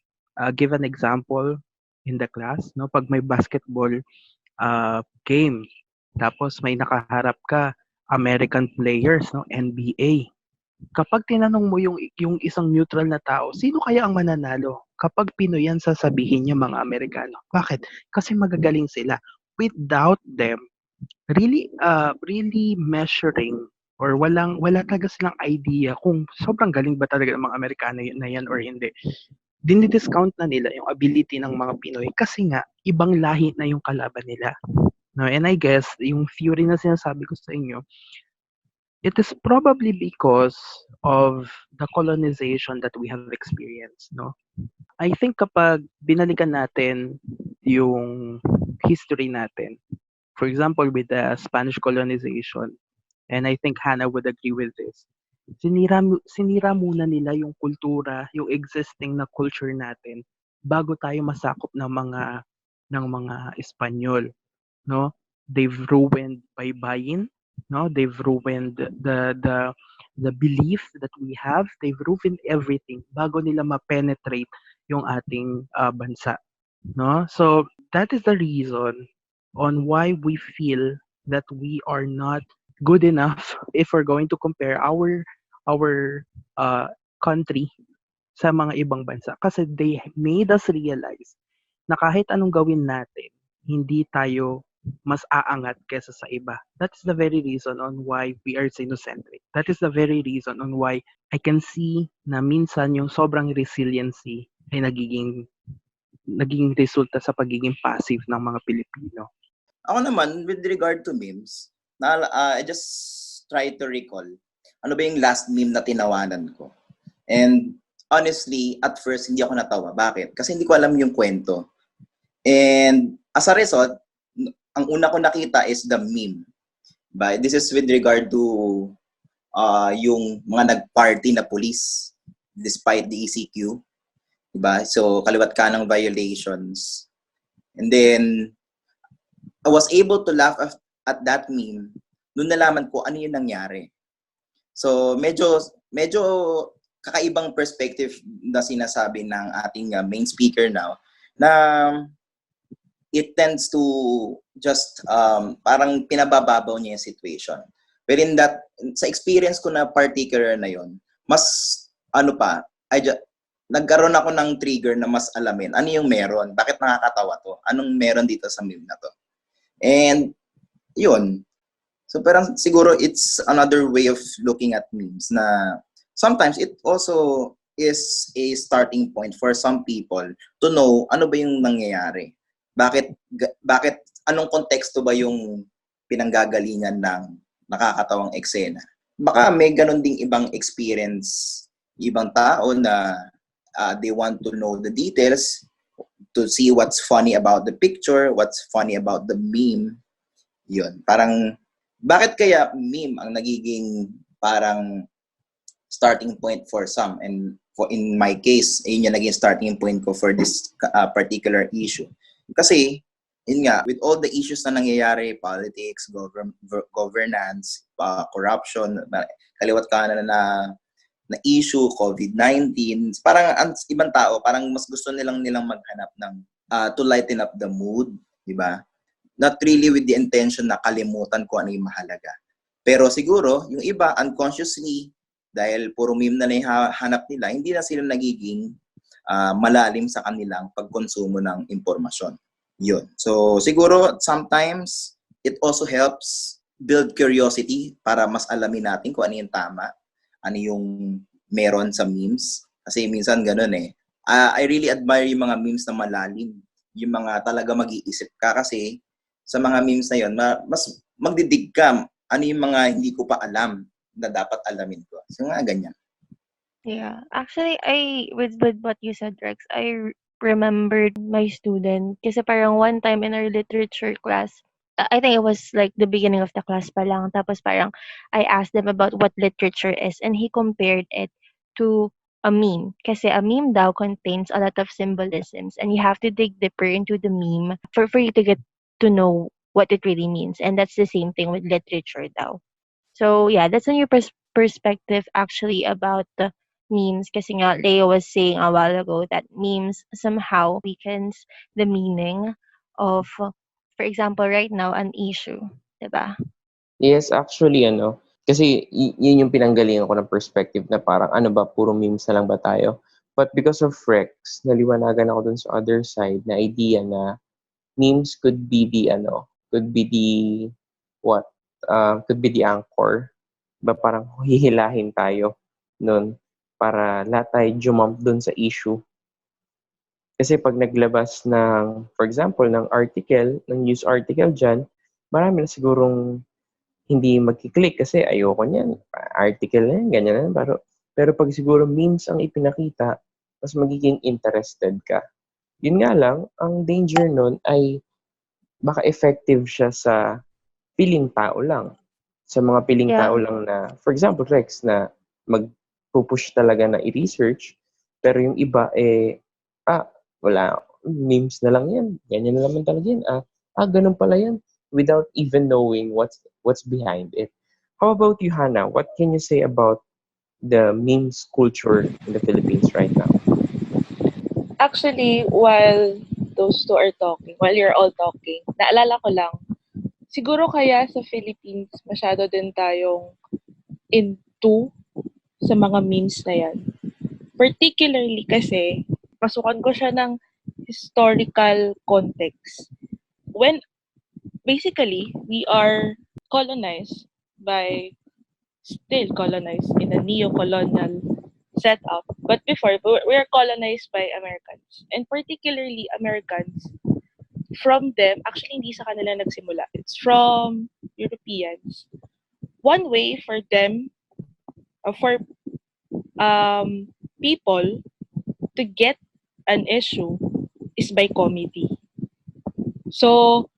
give an example in the class, no? Pag may basketball game, tapos may nakaharap ka American players, no? NBA. Kapag tinanong mo yung isang neutral na tao, sino kaya ang mananalo? Kapag Pinoy yan, sasabihin niya mga Amerikano. Bakit? Kasi magagaling sila. Without them really measuring or wala talaga silang idea kung sobrang galing ba talaga ng mga Amerikano na yan or hindi. Dinidiscount na nila yung ability ng mga Pinoy kasi nga ibang lahi na yung kalaban nila. No, and I guess yung theory na sinasabi ko sa inyo, it is probably because of the colonization that we have experienced, no? I think kapag binalikan natin yung history natin, for example, with the Spanish colonization, and I think Hannah would agree with this, sinira muna nila yung kultura, yung existing na culture natin bago tayo masakop ng mga Espanyol, no? They've ruined baybayin, no? They've ruined the belief that we have. They've ruined everything bago nila ma-penetrate yung ating bansa, no? So that is the reason on why we feel that we are not good enough if we're going to compare our country sa mga ibang bansa kasi they made us realize na kahit anong gawin natin, hindi tayo mas aangat kesa sa iba. That's the very reason on why we are sinocentric. That is the very reason on why I can see na minsan yung sobrang resiliency ay naging resulta sa pagiging passive ng mga Pilipino. Ako naman, with regard to memes, I just try to recall ano ba yung last meme na tinawanan ko. And honestly, at first, hindi ako natawa. Bakit? Kasi hindi ko alam yung kwento. And as a result, ang una ko nakita is the meme. But this is with regard to yung mga nag-party na police despite the ECQ. Diba? So, kaliwat ka ng violations. And then, I was able to laugh at that meme. Doon nalaman ko ano yung nangyari. So, medyo kakaibang perspective na sinasabi ng ating main speaker now na it tends to just parang pinabababaw niya yung situation. But in that, sa experience ko na particular na yon, mas nagkaroon ako ng trigger na mas alamin ano yung meron, bakit nakakatawa to, anong meron dito sa meme na to. And yun. So parang siguro it's another way of looking at memes na sometimes it also is a starting point for some people to know ano ba yung nangyayari. Bakit anong konteksto ba yung pinanggagalingan ng nakakatawang eksena? Baka may ganun ding ibang experience, ibang tao na they want to know the details, to see what's funny about the picture, what's funny about the meme. Yun. Parang, bakit kaya meme ang nagiging parang starting point for some? And in my case, yun yung naging starting point ko for this particular issue. Kasi, yun nga, with all the issues na nangyayari, politics, governance, corruption, kaliwat kanan na issue, COVID-19, parang ang ibang tao, parang mas gusto nilang maghanap ng to lighten up the mood, di ba? Not really with the intention na kalimutan ko ano yung mahalaga. Pero siguro, yung iba, unconsciously, dahil puro meme na hanap nila, hindi na sila nagiging malalim sa kanilang pagkonsumo ng impormasyon. Yun. So, siguro, sometimes, it also helps build curiosity para mas alamin natin kung ano yung tama, ano yung meron sa memes. Kasi minsan ganun eh. I really admire yung mga memes na malalim. Yung mga talaga mag-iisip ka kasi sa mga memes na yun, mas magdidig ka. Ano yung mga hindi ko pa alam na dapat alamin ko. So nga, ganyan. Yeah. Actually, with what you said, Rex, I remembered my student kasi parang one time in our literature class, I think it was like the beginning of the class pa lang. Tapos parang I asked them about what literature is and he compared it to a meme. Kasi a meme daw contains a lot of symbolisms and you have to dig deeper into the meme for you to get to know what it really means. And that's the same thing with literature daw. So yeah, that's a new perspective actually about the memes. Kasi nga, Leo was saying a while ago that memes somehow weakens the meaning of, for example, right now, an issue. Diba? Yes, actually, kasi yun yung pinanggalingan ko ng perspective na parang ano ba, puro memes na lang ba tayo? But because of Rex, naliwanagan ako dun sa other side na idea na memes could be the what? Could be the anchor. Ba parang hihilahin tayo nun para lahat tayo jumump dun sa issue. Kasi pag naglabas ng, for example, ng news article dyan, marami na sigurong hindi magkiklik kasi ayoko niyan. Article na yan, ganyan na yan. Pero pag siguro memes ang ipinakita, mas magiging interested ka. Yun nga lang, ang danger nun ay baka effective siya sa piling tao lang. Sa mga piling Yeah. tao lang na, for example, Rex, na mag-push talaga na i-research, pero yung iba wala, memes na lang yan. Ganyan na naman talaga yan. Ganun pala yan. Without even knowing what's behind it. How about you, Hannah? What can you say about the memes culture in the Philippines right now? Actually, while those two are talking, while you're all talking, naalala ko lang, siguro kaya sa Philippines, masyado din tayong into sa mga memes na yan. Particularly kasi, pasukan ko siya ng historical context. When basically we are colonized by still colonized in a neo-colonial setup. But before, we're colonized by Americans. And particularly Americans, from them, actually hindi sa kanila nagsimula. It's from Europeans. One way for them, for people to get an issue is by comedy. So,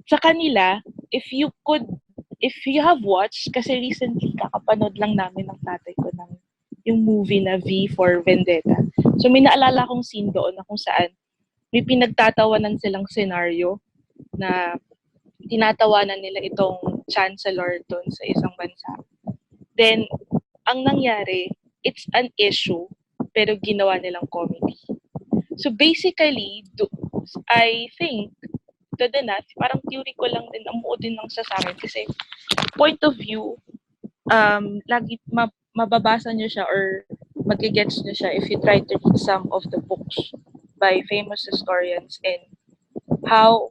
sa kanila, if you have watched, kasi recently, kakapanood lang namin ng tatay ko ng yung movie na V for Vendetta. So, may naalala akong scene doon na kung saan may pinagtatawanan silang scenario na tinatawanan nila itong chancellor doon sa isang bansa. Then, ang nangyari, it's an issue, pero ginawa nilang comedy. So, basically, I think, to the nat, parang theory ko lang din, amuo din lang sa akin kasi point of view, lagi mababasa nyo siya or magigets nyo siya if you try to read some of the books by famous historians and how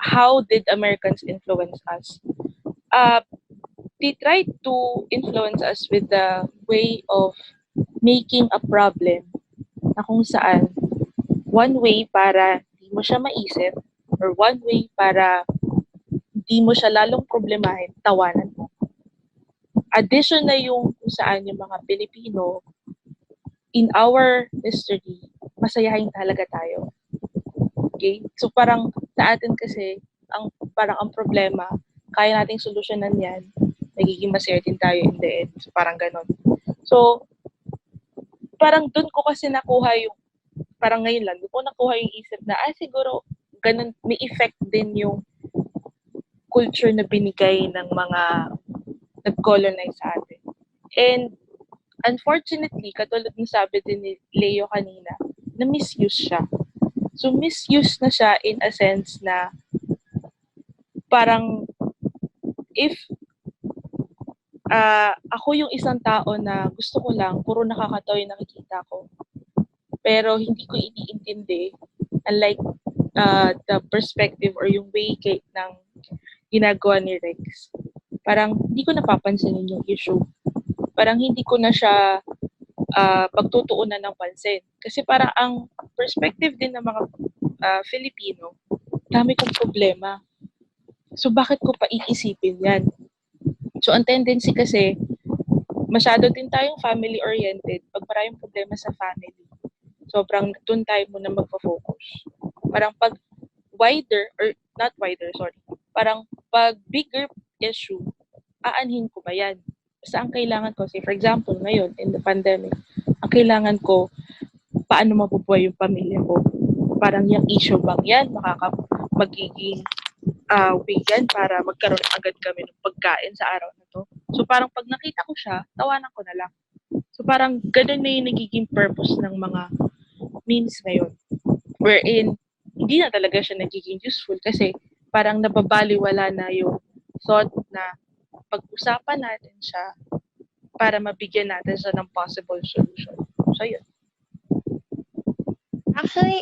how did Americans influence us. They tried to influence us with the way of making a problem na kung saan one way para di mo siya maisip or one way para di mo siya lalong problemahin, tawanan mo. Addition na yung kung saan yung mga Pilipino in our history, masayahin talaga tayo. Okay? So parang sa atin kasi, parang ang problema, kaya nating solusyonan yan, nagiging masaya din tayo in the end. So parang ganon. So, parang dun ko kasi nakuha yung, parang ngayon lang, dun ko nakuha yung isip na, siguro, ganun, may effect din yung culture na binigay ng mga nag-colonize sa atin. And unfortunately, katulad ng sabi din ni Leo kanina, na misuse siya. So misuse na siya in a sense na parang if ako yung isang tao na gusto ko lang, puro nakakatawa yung nakikita ko. Pero hindi ko iniintindi, unlike the perspective or yung way ng ginagawa ni Rex. Parang hindi ko napapansinin yung issue. Parang hindi ko na siya pagtutuunan ng pansin. Kasi parang ang perspective din ng mga Filipino, dami kong problema. So bakit ko pa iisipin yan? So ang tendency kasi, masyado din tayong family-oriented. Pag maraming problema sa family, sobrang dun tayo muna magpa-focus. Parang pag wider, or not wider, sorry. Parang pag bigger issue, aanhin ko ba yan? Basta ang kailangan ko, say for example, ngayon, in the pandemic, ang kailangan ko, paano mabubuhay yung pamilya ko? Parang yung issue bang yan, magiging way yan para magkaroon agad kami ng pagkain sa araw na to. So parang pag nakita ko siya, tawanan ko na lang. So parang ganun na yung nagiging purpose ng mga memes ngayon. Wherein, hindi na talaga siya nagiging useful kasi parang nababaliwala na yung thought na pag-usapan natin siya para mabigyan natin siya ng possible solution. So, yun. Actually,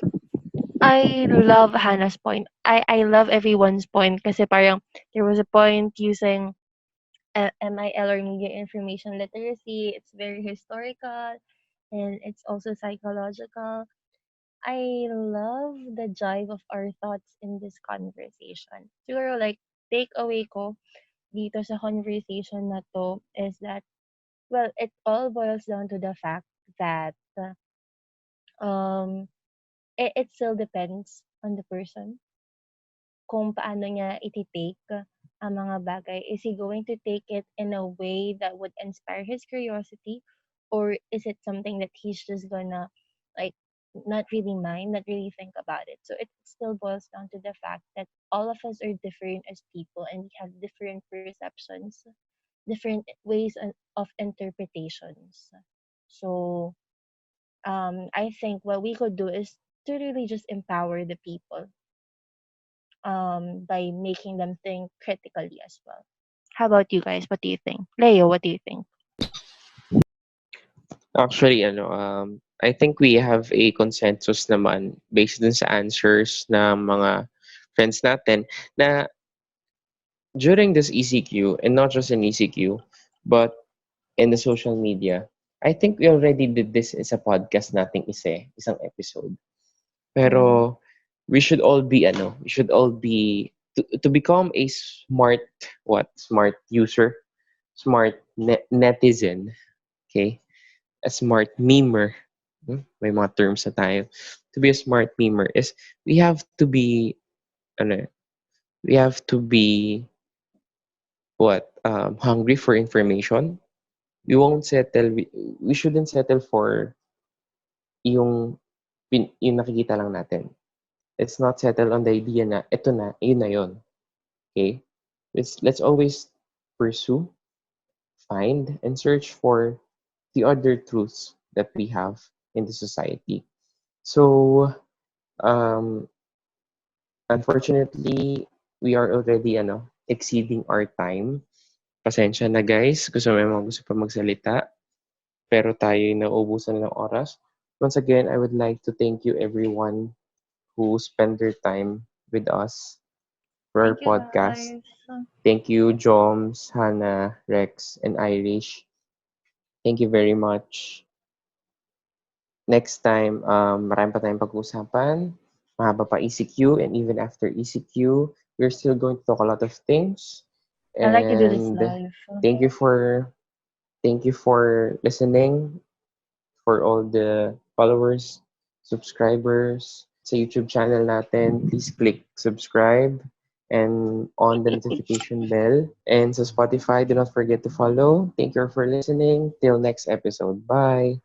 I love Hannah's point. I love everyone's point kasi parang there was a point using MIL or media information literacy. It's very historical and it's also psychological. I love the jive of our thoughts in this conversation. Siguro like takeaway ko dito sa conversation na to is that, well, it all boils down to the fact that um it still depends on the person kung paano niya iti-take ang mga bagay. Is he going to take it in a way that would inspire his curiosity, or is it something that he's just gonna like not really mind, not really think about it? So it still boils down to the fact that all of us are different as people and we have different perceptions, different ways of interpretations. So I think what we could do is to really just empower the people by making them think critically as well. How about you guys? What do you think? Leo, what do you think? Actually, I think we have a consensus naman based dun sa answers ng mga friends natin na during this ECQ, and not just in ECQ, but in the social media, I think we already did this as a podcast nating isang episode. Mm. Pero we should all be to become a smart user, netizen, okay? A smart memer. May mga terms na tayo. To be a smart memer is we have to be ano, we have to be hungry for information. We shouldn't settle for yung yung nakikita lang natin. Let's not settle on the idea na ito na, yun na yun. Okay? Let's always pursue, find, and search for the other truths that we have in the society. So, um, unfortunately, we are already exceeding our time. Pasensya na guys, may mga gusto pa magsalita, pero tayo nauubusan na ng oras. Once again, I would like to thank you everyone who spent their time with us for our Thank you, podcast. guys. Thank you, Joms, Hannah, Rex, and Irish. Thank you very much. Next time, marami pa tayong pag-uusapan. Mahaba pa ECQ, and even after ECQ, we're still going to talk a lot of things. I like to do this And live. thank you for listening, for all the followers, subscribers sa YouTube channel natin. Please click subscribe and on the notification bell. And sa Spotify, do not forget to follow. Thank you for listening. Till next episode. Bye.